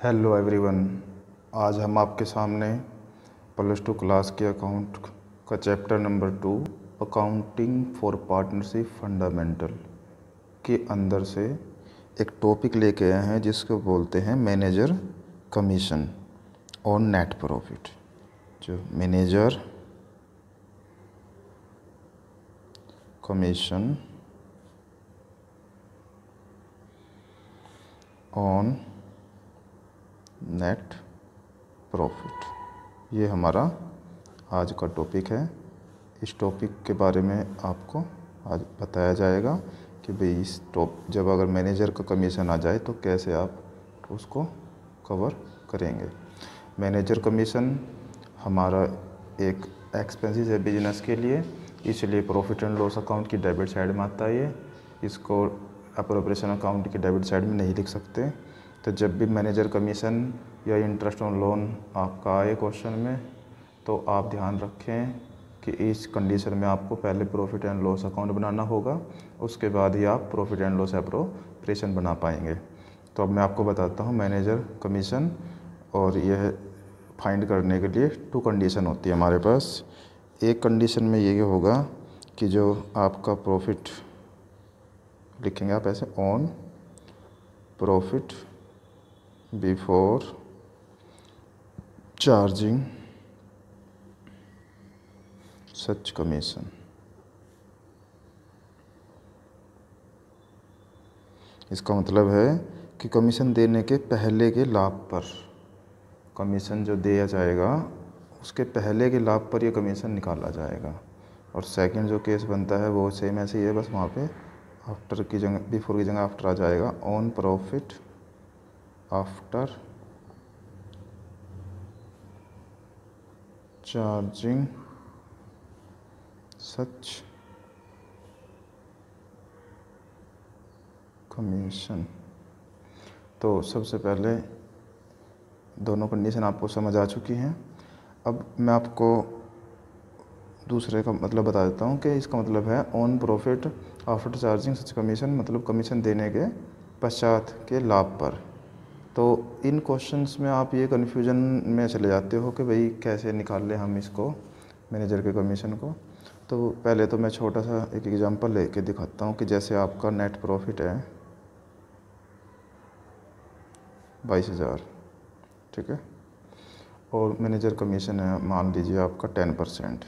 Hello everyone. आज हम आपके सामने +2 क्लास के अकाउंट का chapter number 2 accounting for partnership fundamental के अंदर से एक टॉपिक लेके आए हैं जिसको बोलते हैं manager commission on net profit. जो manager commission on net profit, ये हमारा आज का टॉपिक है। इस टॉपिक के बारे में आपको आज बताया जाएगा कि भाई जब अगर मैनेजर का कमीशन आ जाए तो कैसे आप उसको कवर करेंगे। मैनेजर कमीशन हमारा एक एक्सपेंसेस है बिजनेस के लिए, इसलिए प्रॉफिट एंड लॉस अकाउंट की डेबिट साइड में आता है। इसको अप्रोप्रिएशन अकाउंट की डेबिट साइड में नहीं लिख सकते। तो जब भी मैनेजर कमीशन या इंटरेस्ट ऑन लोन आपका आए क्वेश्चन में, तो आप ध्यान रखें कि इस कंडीशन में आपको पहले प्रॉफिट एंड लॉस अकाउंट बनाना होगा, उसके बाद ही आप प्रॉफिट एंड लॉस अप्रोप्रिएशन बना पाएंगे। तो अब मैं आपको बताता हूँ मैनेजर कमीशन, और यह फाइंड करने के लिए 2 कंडीशन होती है हमारे पास। एक कंडीशन में ये होगा कि जो आपका प्रॉफिट लिखेंगे आप ऐसे, on profit before charging such commission. इसका मतलब है कि कमीशन देने के पहले के लाभ पर, कमीशन जो दिया जाएगा उसके पहले के लाभ पर ये कमीशन निकाला जाएगा। और सेकंड जो केस बनता है वो सेम ऐसे ही है, बस वहाँ पे आफ्टर की जगह बिफोर की जगह आफ्टर आ जाएगा। On profit after charging such commission. तो सबसे पहले दोनों कंडीशन आपको समझ आ चुकी हैं। अब मैं आपको दूसरे का मतलब बता देता हूँ कि इसका मतलब है on profit after charging such commission, मतलब कमीशन देने के पश्चात के लाभ पर। तो इन क्वेश्चंस में आप ये कन्फ्यूजन में चले जाते हो कि भाई कैसे निकाल लें हम इसको, मैनेजर के कमीशन को। तो पहले तो मैं छोटा सा एक एग्जांपल लेके दिखाता हूँ कि जैसे आपका नेट प्रॉफिट है 22,000, ठीक है, और मैनेजर कमीशन है मान लीजिए आपका 10%,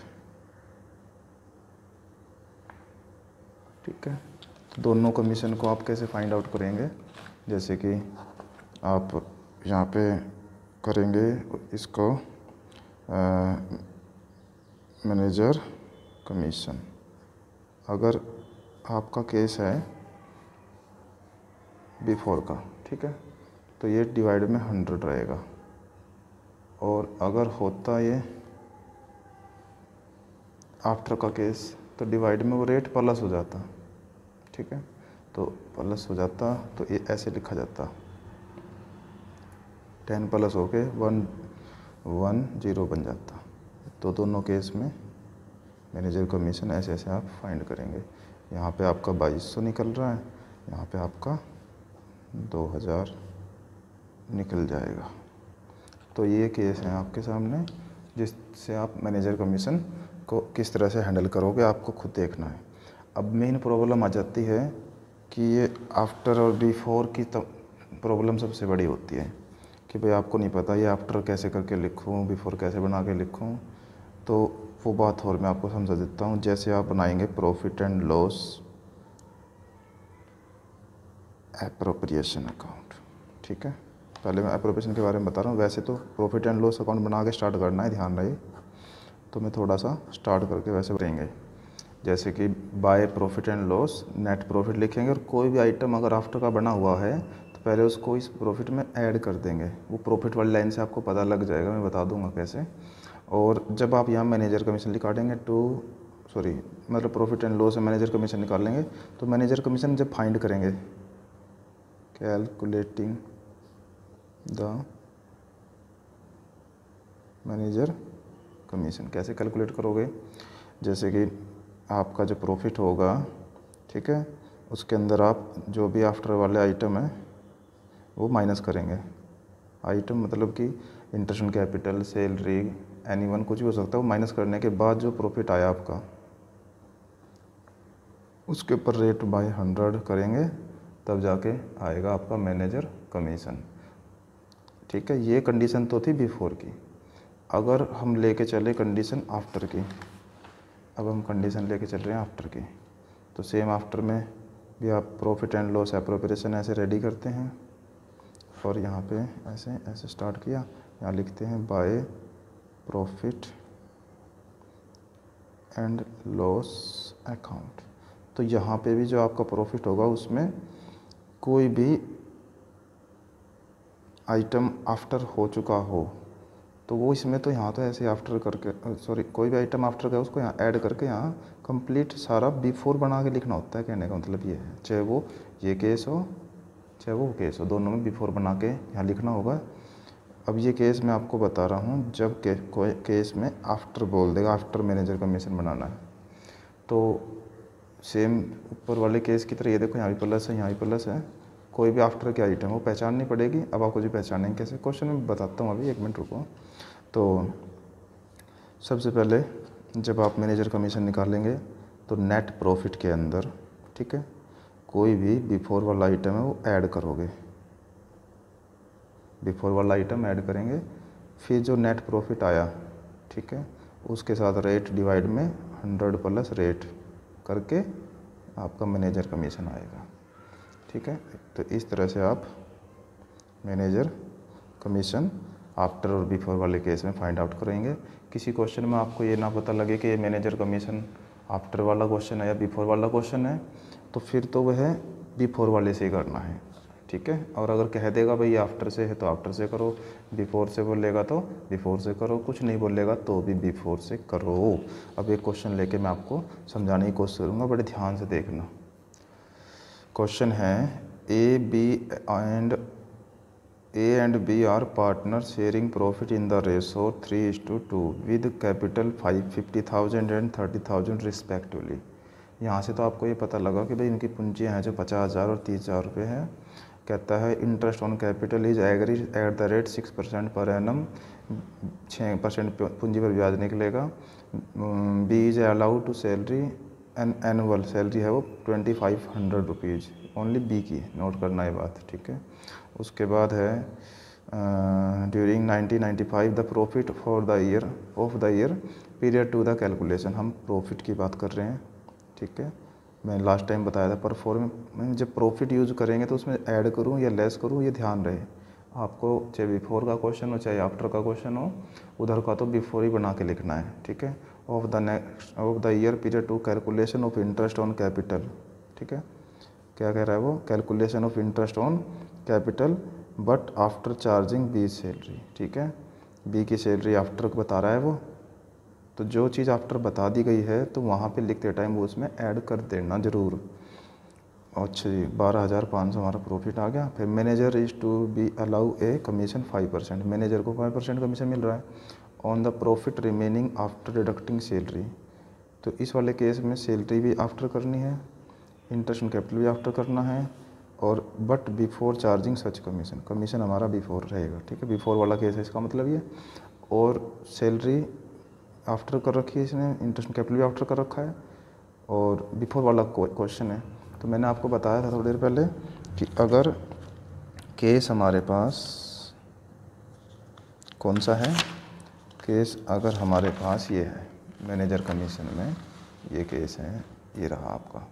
ठीक है। तो दोनों कमीशन को आप कैसे फाइंड आउट करेंगे, जैसे कि आप यहाँ पे करेंगे इसको मैनेजर कमीशन। अगर आपका केस है बिफोर का, ठीक है, तो ये डिवाइड में 100 रहेगा। और अगर होता ये आफ्टर का केस तो डिवाइड में वो रेट प्लस हो जाता, ठीक है, तो प्लस हो जाता तो ये ऐसे लिखा जाता 10 प्लस हो के 110 बन जाता। तो दोनों केस में मैनेजर कमीशन ऐसे ऐसे आप फाइंड करेंगे। यहाँ पे आपका 2200 निकल रहा है, यहाँ पे आपका 2000 निकल जाएगा। तो ये केस है आपके सामने जिससे आप मैनेजर कमीशन को किस तरह से हैंडल करोगे आपको खुद देखना है। अब मेन प्रॉब्लम आ जाती है कि ये आफ्टर और बिफोर की प्रॉब्लम सबसे बड़ी होती है कि भाई आपको नहीं पता ये आफ्टर कैसे करके लिखूँ, बिफोर कैसे बना के लिखूँ। तो वो बात और मैं आपको समझा देता हूँ। जैसे आप बनाएंगे profit and loss appropriation account, ठीक है, पहले मैं एप्रोप्रिएशन के बारे में बता रहा हूँ। वैसे तो प्रॉफिट एंड लॉस अकाउंट बना के स्टार्ट करना है, ध्यान रहे। तो मैं थोड़ा सा स्टार्ट करके वैसे बताएंगे, जैसे कि by profit and loss net profit लिखेंगे, और कोई भी आइटम अगर आफ्टर का बना हुआ है तो पहले उसको इस प्रॉफिट में ऐड कर देंगे। वो प्रॉफिट वाली लाइन से आपको पता लग जाएगा, मैं बता दूंगा कैसे। और जब आप यहाँ मैनेजर कमीशन निकालेंगे मतलब प्रॉफिट एंड लॉस से मैनेजर कमीशन निकालेंगे, तो मैनेजर कमीशन जब फाइंड करेंगे कैलकुलेटिंग द मैनेजर कमीशन, कैसे कैलकुलेट करोगे, जैसे कि आपका जो प्रॉफिट होगा, ठीक है, उसके अंदर आप जो भी आफ्टर वाले आइटम है वो माइनस करेंगे, आइटम मतलब कि interest on capital, salary, anyone, कुछ भी हो सकता है। वो माइनस करने के बाद जो प्रॉफिट आया आपका, उसके ऊपर रेट बाय 100 करेंगे, तब जाके आएगा आपका मैनेजर कमीशन। ठीक है, ये कंडीशन तो थी बिफोर की। अगर हम लेके चले कंडीशन आफ्टर की, अब हम कंडीशन लेके चल रहे हैं आफ्टर की, तो सेम आफ्टर में भी आप प्रॉफिट एंड लॉस एप्रोप्रिएशन ऐसे रेडी करते हैं, और यहाँ पे ऐसे ऐसे स्टार्ट किया, यहाँ लिखते हैं by profit and loss account. तो यहाँ पे भी जो आपका प्रॉफिट होगा उसमें कोई भी आइटम आफ्टर हो चुका हो तो वो इसमें, तो यहाँ तो ऐसे आफ्टर करके, सॉरी, कोई भी आइटम आफ्टर का उसको यहाँ ऐड करके यहाँ कंप्लीट सारा बिफोर बना के लिखना होता है। कहने का मतलब ये है, चाहे वो ये केस हो चाहे वो केस हो, दोनों में बिफोर बना के यहाँ लिखना होगा। अब ये केस मैं आपको बता रहा हूँ, जब कोई केस में आफ्टर बोल देगा, आफ्टर मैनेजर कमीशन बनाना है, तो सेम ऊपर वाले केस की तरह ये देखो, यहाँ भी प्लस है, यहाँ भी प्लस है, कोई भी आफ्टर के आइटम वो पहचाननी पड़ेगी। अब आपको जो पहचानेंगे कैसे, क्वेश्चन में बताता हूँ अभी, 1 मिनट रुको। तो सबसे पहले जब आप मैनेजर कमीशन निकालेंगे तो नेट प्रॉफिट के अंदर, ठीक है, कोई भी बिफोर वाला आइटम है वो ऐड करोगे, बिफोर वाला आइटम ऐड करेंगे, फिर जो नेट प्रॉफिट आया, ठीक है, उसके साथ रेट डिवाइड में 100 प्लस रेट करके आपका मैनेजर कमीशन आएगा। ठीक है, तो इस तरह से आप मैनेजर कमीशन आफ्टर और बिफोर वाले केस में फाइंड आउट करेंगे। किसी क्वेश्चन में आपको ये ना पता लगे कि ये मैनेजर कमीशन आफ्टर वाला क्वेश्चन है या बिफोर वाला क्वेश्चन है, तो फिर तो वह बिफोर वाले से ही करना है। ठीक है, और अगर कह देगा भाई आफ्टर से है तो आफ्टर से करो, बिफोर से बोलेगा तो बिफोर से करो, कुछ नहीं बोलेगा तो भी बिफोर से करो। अब एक क्वेश्चन लेके मैं आपको समझाने की कोशिश करूँगा, बड़े ध्यान से देखना। क्वेश्चन है A and B are partner sharing profit in the ratio 3:2 with capital 50,000 and 30,000 respectively. यहाँ से तो आपको ये पता लगा कि भाई इनकी पूंजियाँ हैं जो 50,000 और 30,000 रुपये हैं। कहता है interest on capital is agree at the rate 6% per annum, 6% पूंजी पर ब्याज निकलेगा। B is allowed to salary an annual salary है वो 2,500 रुपीज़, ओनली बी की, नोट करना ये बात। ठीक है, उसके बाद है during 1995 the profit for the year of the year period to the calculation. हम प्रॉफिट की बात कर रहे हैं। ठीक है, मैं लास्ट टाइम बताया था परफॉर्म में जब प्रॉफिट यूज़ करेंगे तो उसमें ऐड करूँ या लेस करूँ, ये ध्यान रहे आपको, चाहे बिफोर का क्वेश्चन हो चाहे आफ्टर का क्वेश्चन हो, उधर का तो बिफोर ही बना के लिखना है। ठीक है, of the year period to calculation of interest on capital. ठीक है, क्या कह रहा है वो, calculation of interest on capital but after charging B salary. ठीक है, बी की सैलरी आफ्टर बता रहा है वो, तो जो चीज़ आफ्टर बता दी गई है तो वहाँ पे लिखते टाइम वो उसमें ऐड कर देना ज़रूर। अच्छा जी, 12,500 हमारा प्रॉफिट आ गया। फिर manager is to be allow a commission 5%, manager को 5% कमीशन मिल रहा है on the profit remaining after deducting salary. तो इस वाले केस में सैलरी भी आफ्टर करनी है, इंटरेस्ट ऑन कैपिटल भी आफ्टर करना है, और but before charging such commission, commission हमारा बिफोर रहेगा। ठीक है, बिफोर वाला केस है इसका मतलब ये, और सैलरी आफ्टर कर रखी है इसने, इंटरेस्ट कैपिटल भी आफ्टर कर रखा है, और बिफोर वाला क्वेश्चन है। तो मैंने आपको बताया था थोड़ी देर पहले कि अगर केस हमारे पास कौन सा है, केस अगर हमारे पास ये है मैनेजर कमीशन में, ये केस है, ये रहा आपका।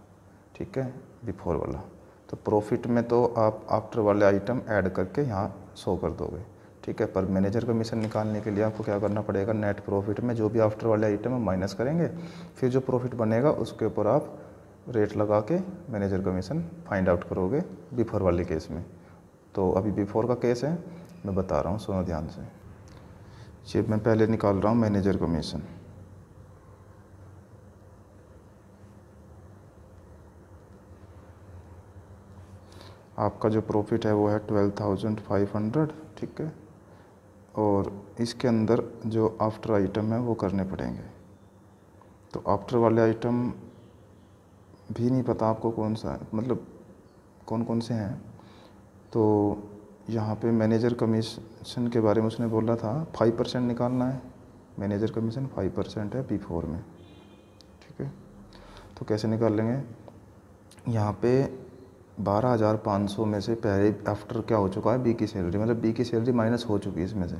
ठीक है, बिफोर वाला, तो प्रॉफिट में तो आप आफ्टर वाले आइटम ऐड करके यहाँ शो कर दोगे। ठीक है, पर मैनेजर कमीशन निकालने के लिए आपको क्या करना पड़ेगा, नेट प्रॉफिट में जो भी आफ्टर वाले आइटम है माइनस करेंगे, फिर जो प्रॉफिट बनेगा उसके ऊपर आप रेट लगा के मैनेजर कमीशन फाइंड आउट करोगे बिफोर वाले केस में। तो अभी बिफोर का केस है, मैं बता रहा हूँ, सुनो ध्यान से। ये मैं पहले निकाल रहा हूँ मैनेजर कमीशन। आपका जो प्रॉफिट है वो है 12,500। ठीक है, और इसके अंदर जो आफ्टर आइटम है वो करने पड़ेंगे। तो आफ्टर वाले आइटम भी नहीं पता आपको कौन सा है, मतलब कौन कौन से हैं, तो यहाँ पे मैनेजर कमीशन के बारे में उसने बोला था 5% निकालना है। मैनेजर कमीशन 5% है P4 में, ठीक है। तो कैसे निकाल लेंगे, यहाँ पे 12,500 में से पहले आफ्टर क्या हो चुका है, बी की सैलरी, मतलब बी की सैलरी माइनस हो चुकी है इसमें से।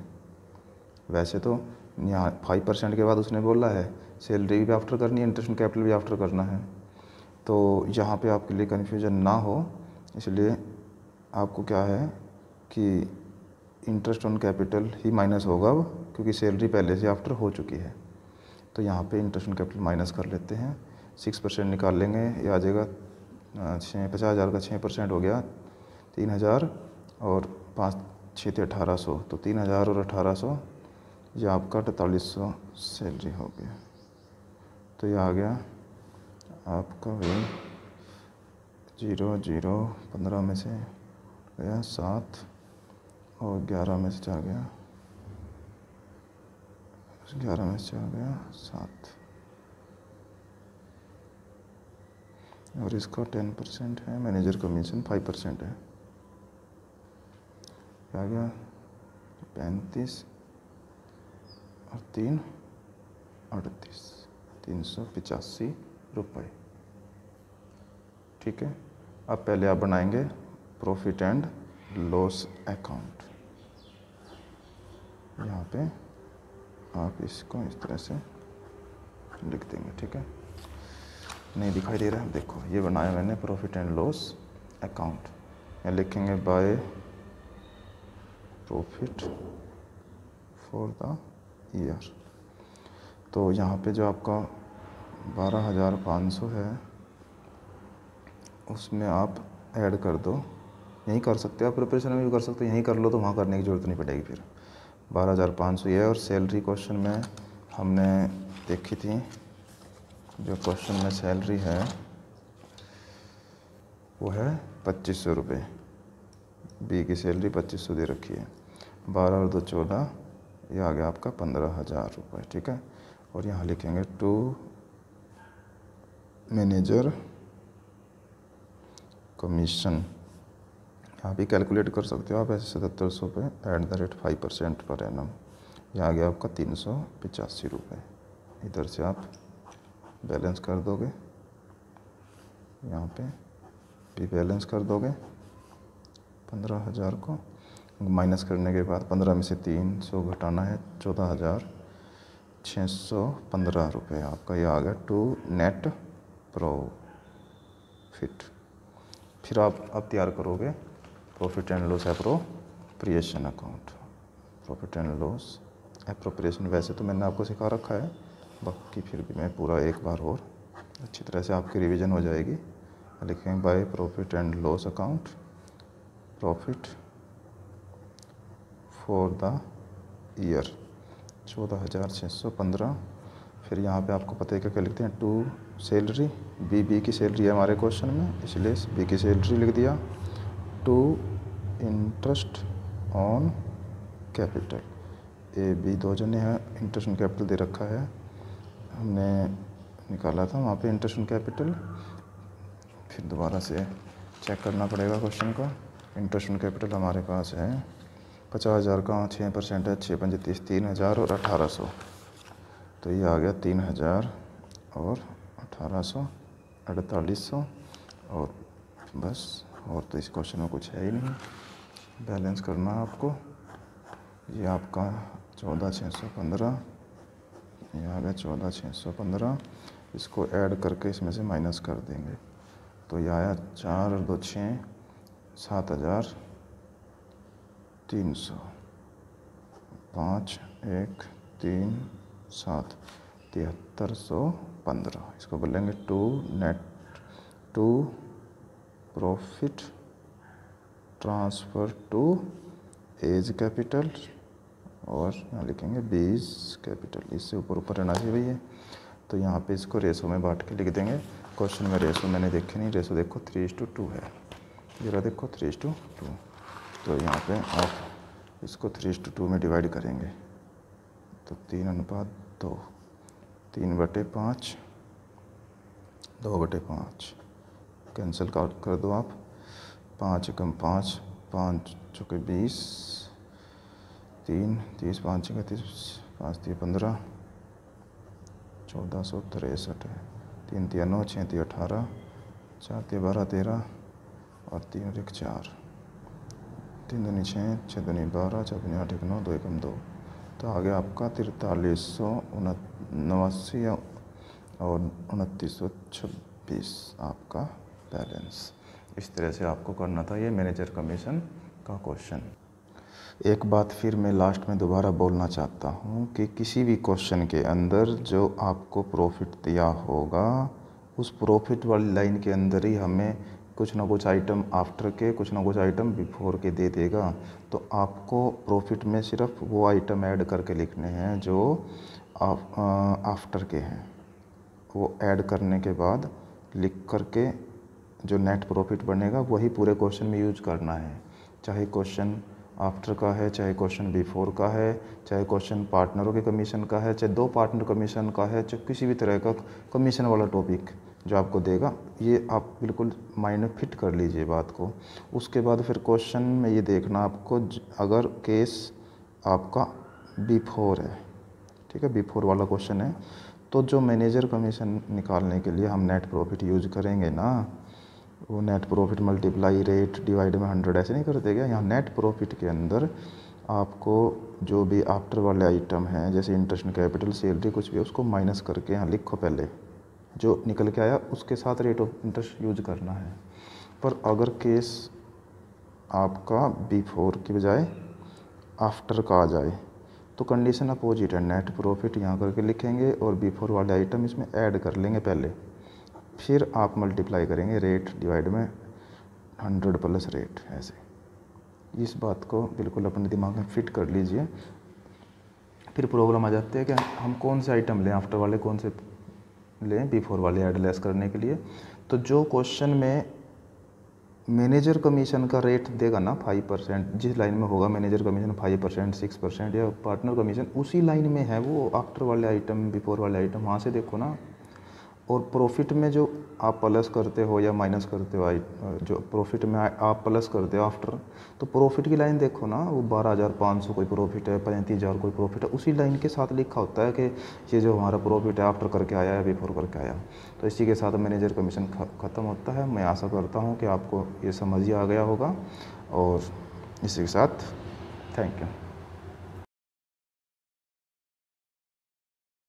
वैसे तो यहाँ 5% के बाद उसने बोला है सैलरी भी आफ्टर करनी है, इंटरेस्ट कैपिटल भी आफ्टर करना है। तो यहाँ पे आपके लिए कन्फ्यूजन ना हो इसलिए आपको क्या है कि interest on capital he minus होगा अब, क्योंकि सैलरी पहले से आफ्टर हो चुकी है। तो यहाँ पे इंटरेस्ट ऑन कैपिटल माइनस कर लेते हैं, 6% निकाल लेंगे, ये आ जाएगा 50,000 का 6% हो गया 3,000 और 5 6 1800, तो 3,000 और 1800 ये आपका 4800 सैलरी हो गया। तो ये आ गया आपका वही 0 0 15 में से गया 7 और 11 में से आ गया 11 में से आ गया 7 और इसका 10% है, मैनेजर कमीशन 5% है, आ गया 35 और 3 38 385 रुपये, ठीक है। अब पहले आप बनाएंगे प्रॉफिट एंड लॉस अकाउंट। यहाँ पे आप इसको इस तरह से लिख देंगे, ठीक है। नहीं दिखाई दे रहा है, देखो ये बनाया मैंने प्रॉफिट एंड लॉस अकाउंट। यहाँ लिखेंगे by profit for the year. तो यहाँ पे जो आपका 12,500 है उसमें आप ऐड कर दो, यहीं कर सकते हो आप, प्रिपरेशन में भी कर सकते हो, यहीं कर लो तो वहाँ करने की ज़रूरत नहीं पड़ेगी फिर। 12,500 ये है। और सैलरी क्वेश्चन में हमने देखी थी, जो क्वेश्चन में सैलरी है वो है 2500 रुपये, बी की सैलरी 2500 दे रखी है, 12 और 2 14, ये आ गया आपका 15,000 रुपये, ठीक है। और यहाँ लिखेंगे टू मैनेजर कमीशन, यहाँ भी कैलकुलेट कर सकते हो आप ऐसे 7700 पे @5% पर एनम, यहाँ आ गया आपका 385 रुपये। इधर से आप बैलेंस कर दोगे, यहाँ पे भी बैलेंस कर दोगे, 15,000 को माइनस करने के बाद 15 में से 300 घटाना है, 14,615 रुपये आपका ये आ गया टू नेट प्रॉफिट। फिर आप अब तैयार करोगे profit and loss appropriation account. Profit and loss appropriation वैसे तो मैंने आपको सिखा रखा है, बाकी फिर भी मैं पूरा एक बार और अच्छी तरह से आपकी रिवीजन हो जाएगी। लिखेंगे by profit and loss account, profit for the year 14,615। फिर यहाँ पे आपको पता है क्या लिखते हैं, टू सैलरी, बी की सैलरी है हमारे क्वेश्चन में इसलिए बी की सैलरी लिख दिया, to interest on capital, A B दो जने हैं, इंटरेस्ट ऑन कैपिटल दे रखा है, हमने निकाला था वहाँ पे इंटरेस्ट ऑन कैपिटल। फिर दोबारा से चेक करना पड़ेगा क्वेश्चन का। इंटरेस्ट ऑन कैपिटल हमारे पास है 50,000 का 6% है, 6 पंजे 30, 3,000 और 1,800, तो ये आ गया 3,000 और 1,800 4,800 और बस, और तो इस क्वेश्चन में कुछ है ही नहीं, बैलेंस करना है आपको। ये आपका 14,615, ये आ गया 14,615, इसको ऐड करके इसमें से माइनस कर देंगे तो ये आया 4 और 2 6, 7,300, 5 1 3 7, 7,315। इसको बोलेंगे to net to profit transfer to as capital, और यहाँ लिखेंगे बीज कैपिटल, इससे ऊपर ऊपर रहना चाहिए भैया। तो यहाँ पे इसको रेशो में बांट के लिख देंगे। क्वेश्चन में रेशो मैंने देखे नहीं, रेशो देखो 3:2 है, जरा देखो 3:2। तो यहाँ पे आप इसको 3:2 में डिवाइड करेंगे तो 3:2, 3/5, 2/5 कैंसिल कर दो आप, 5 × 5 5 चौके 20, 3 30 5 31 5 3 15, 1463 है। 3 3 9, 6 3 18, 4 3 12 13 और 3 1 4, 3 दूनी 6, 6 दूनी 12, 4 दूनी 8 1 9, 2 1 2। तो आगे आपका 4389 और 2926 आपका बैलेंस। इस तरह से आपको करना था ये मैनेजर कमीशन का क्वेश्चन। एक बात फिर मैं लास्ट में दोबारा बोलना चाहता हूँ कि किसी भी क्वेश्चन के अंदर जो आपको प्रॉफिट दिया होगा उस प्रॉफिट वाली लाइन के अंदर ही हमें कुछ ना कुछ आइटम आफ्टर के, कुछ ना कुछ आइटम बिफोर के दे देगा। तो आपको प्रॉफिट में सिर्फ वो आइटम ऐड करके लिखने हैं जो आफ्टर के हैं। वो ऐड करने के बाद लिख करके जो नेट प्रॉफिट बनेगा वही पूरे क्वेश्चन में यूज करना है। चाहे क्वेश्चन आफ्टर का है, चाहे क्वेश्चन बिफोर का है, चाहे क्वेश्चन पार्टनरों के कमीशन का है, चाहे 2 पार्टनर कमीशन का है, चाहे किसी भी तरह का कमीशन वाला टॉपिक जो आपको देगा, ये आप बिल्कुल माइंड में फिट कर लीजिए बात को। उसके बाद फिर क्वेश्चन में ये देखना आपको, अगर केस आपका बिफोर है, ठीक है, बिफोर वाला क्वेश्चन है, तो जो मैनेजर कमीशन निकालने के लिए हम नेट प्रॉफिट यूज करेंगे ना, वो net profit multiply rate divide में 100 ऐसे नहीं करते क्या। यहाँ नेट प्रॉफिट के अंदर आपको जो भी आफ्टर वाले आइटम हैं जैसे इंटरेस्ट, कैपिटल, सैलरी, कुछ भी उसको माइनस करके यहाँ लिखो, पहले जो निकल के आया उसके साथ रेट ऑफ इंटरेस्ट यूज करना है। पर अगर केस आपका बिफोर की बजाय आफ्टर का आ जाए तो कंडीशन अपोजिट है, नेट प्रॉफिट यहाँ करके लिखेंगे और बिफोर वाले आइटम इसमें ऐड कर लेंगे पहले, फिर आप मल्टीप्लाई करेंगे रेट डिवाइड में 100 प्लस रेट। ऐसे इस बात को बिल्कुल अपने दिमाग में फिट कर लीजिए। फिर प्रॉब्लम आ जाती है कि हम कौन से आइटम लें, आफ्टर वाले कौन से लें, बिफोर वाले ऐड लेस करने के लिए। तो जो क्वेश्चन में मैनेजर कमीशन का रेट देगा ना 5%, जिस लाइन में होगा मैनेजर कमीशन 5%, 6% या पार्टनर कमीशन, उसी लाइन में है वो आफ्टर वाले आइटम, बिफोर वाले आइटम, वहाँ से देखो ना। और प्रॉफिट में जो आप प्लस करते हो या माइनस करते हो, जो प्रॉफिट में आप प्लस करते हो आफ्टर, तो प्रॉफिट की लाइन देखो ना, वो 12,500 कोई प्रॉफिट है, 35,000 कोई प्रॉफिट है, उसी लाइन के साथ लिखा होता है कि ये जो हमारा प्रॉफिट है आफ्टर करके आया है, बिफोर करके आया। तो इसी के साथ मैनेजर कमीशन ख़त्म होता है। मैं आशा करता हूँ कि आपको ये समझ ही आ गया होगा, और इसी के साथ थैंक यू।